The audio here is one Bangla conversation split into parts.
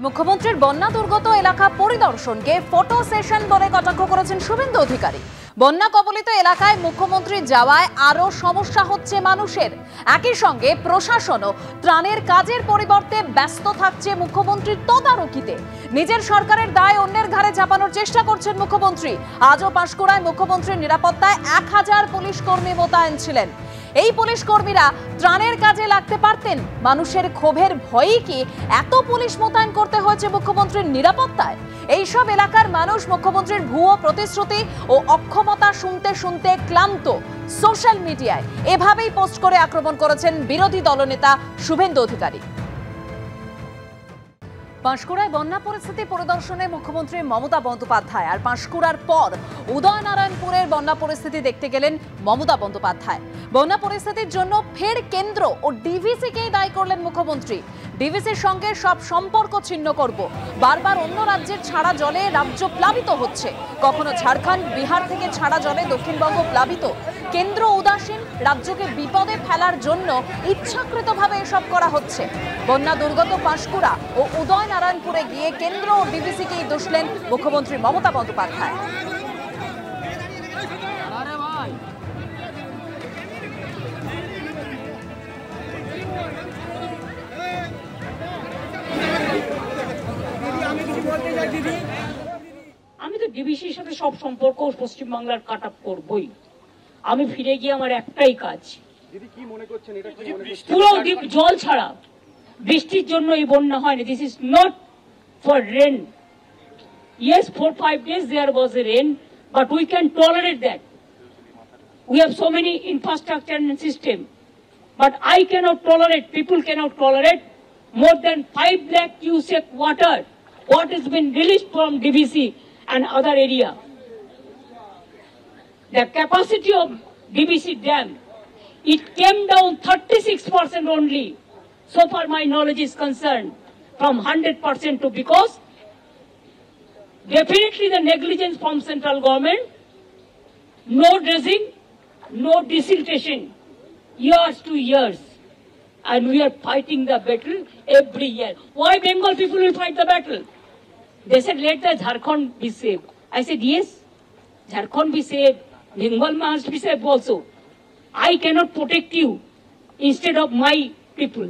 মুখ্যমন্ত্রীর বন্যা দুর্গত এলাকা পরিদর্শনকে ফটো সেশন বলে কটাক্ষ করেছেন শুভেন্দু অধিকারী। বন্যা কবলিত এলাকায় মুখ্যমন্ত্রী যাওয়ায় আরো সমস্যা হচ্ছে মানুষের। একই সঙ্গে প্রশাসনও ত্রাণের কাজের পরিবর্তে ব্যস্ত থাকছে মুখ্যমন্ত্রীর তদারকিতে। নিজের সরকারের দায় অন্যের ঘাড়ে চাপানোর চেষ্টা করছেন মুখ্যমন্ত্রী। আজও পাঁশকুড়ায় মুখ্যমন্ত্রীর নিরাপত্তায় 1000 পুলিশ কর্মী মোতায়েন ছিলেন। এই পুলিশ কর্মীরা ত্রাণের কাজে লাগতে পারতেন। মানুষের ক্ষোভের ভয়েই কি এত পুলিশ মোতায়েন করতে হয়েছে মুখ্যমন্ত্রীর নিরাপত্তায়? এইসব এলাকার মানুষ মুখ্যমন্ত্রীর ভুয়ো প্রতিশ্রুতি ও অক্ষমতা শুনতে শুনতে ক্লান্ত। সোশ্যাল মিডিয়ায় এভাবেই পোস্ট করে আক্রমণ করেছেন বিরোধী দলনেতা শুভেন্দু অধিকারী। পাঁশকুড়ায় বন্যা পরিস্থিতি পরিদর্শনে মুখ্যমন্ত্রী মমতা বন্দ্যোপাধ্যায়। আর পাঁশকুড়ার পর উদয়নারায়ণপুরের বন্যা পরিস্থিতি দেখতে গেলেন মমতা বন্দ্যোপাধ্যায়। বন্যা পরিস্থিতির জন্য ফের কেন্দ্র ও ডিভিসিকেই দায়ী করলেন মুখ্যমন্ত্রী। ডিভিসির সঙ্গে সব সম্পর্ক ছিন্ন করব। বারবার অন্য রাজ্যের ছাড়া জলে রাজ্য প্লাবিত হচ্ছে। কখনো ঝাড়খণ্ড বিহার থেকে ছাড়া জলে দক্ষিণবঙ্গ প্লাবিত। কেন্দ্র উদাসীন, রাজ্যকে বিপদে ফেলার জন্য ইচ্ছাকৃতভাবে এসব করা হচ্ছে। বন্যা দুর্গত পাঁশকুড়া ও উদয়নারায়ণপুরে গিয়ে কেন্দ্র ও ডিভিসিকেই দোষলেন মুখ্যমন্ত্রী মমতা বন্দ্যোপাধ্যায়। আমি তো ডিভিসির সাথে সব সম্পর্ক পশ্চিমবাংলার কাট আপ করবই। আমি ফিরে গিয়ে আমার একটাই কাজ, পুরো জল ছাড়া বৃষ্টির জন্য এই বন্যা হয়নি। This is not for rain. Yes, 4-5 days there was a rain, but we can tolerate that. We have so many infrastructure and system, but I cannot tolerate, people cannot tolerate more than 5 lakh cubic water what has been released from DVC and other area. The capacity of DVC dam, it came down 36% only, so far my knowledge is concerned, from 100% to, because definitely the negligence from central government, no dredging, no desiltation, years to years. And we are fighting the battle every year. Why Bengal people will fight the battle? They said, let the Jharkhand be saved. I said, yes, Jharkhand be saved. Bengal must be saved also. I cannot protect you instead of my people.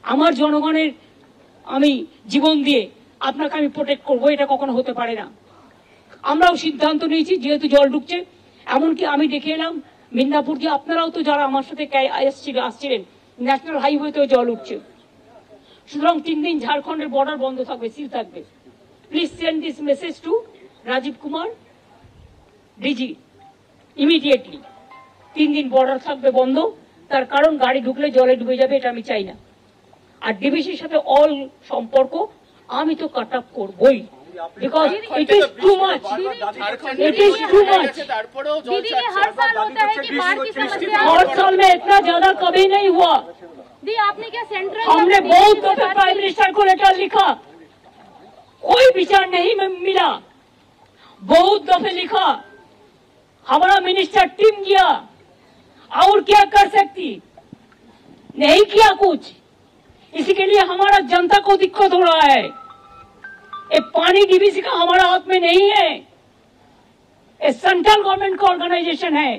আমার জনগণের আমি জীবন দিয়ে আপনাকে আমি প্রোটেক্ট করবো, এটা কখনো হতে পারে না। আমরাও সিদ্ধান্ত নিয়েছি, যেহেতু জল ঢুকছে, এমনকি আমি দেখে এলাম মিদনাপুর দিয়ে, আপনারাও তো যারা আমার সাথে আসছিলেন, ন্যাশনাল হাইওয়েতেও জল উঠছে। সুতরাং 3 দিন ঝাড়খণ্ডের বর্ডার বন্ধ থাকবে, সিল থাকবে। Please send this message to Rajiv Kumar DG immediately. 3 দিন বর্ডার থাকবে বন্ধ, তার কারণ গাড়ি ঢুকলে জলে ডুবে যাবে, এটা আমি চাই না। আর ডিভিসির সাথে অল সম্পর্ক আমি তো কাট আপ করবই, because it is too much. It is too much. हर साल होता है कि बाढ़ की समस्या, हर साल में इतना ज्यादा कभी नहीं हुआ। दी आपने क्या सेंट्रल, हमने बहुत दफे प्राइम मिनिस्टर को लेटर लिखा, कोई विचार नहीं मिला। बहुत दफे लिखा, हमारा मिनिस्टर टीम गया, और क्या कर सकती, नहीं किया कुछ। इसी के लिए हमारा जनता को दिक्कत हो रहा है। ये पानी डीवीसी का हमारा हाथ में नहीं है, ये सेंट्रल गवर्नमेंट का ऑर्गेनाइजेशन है।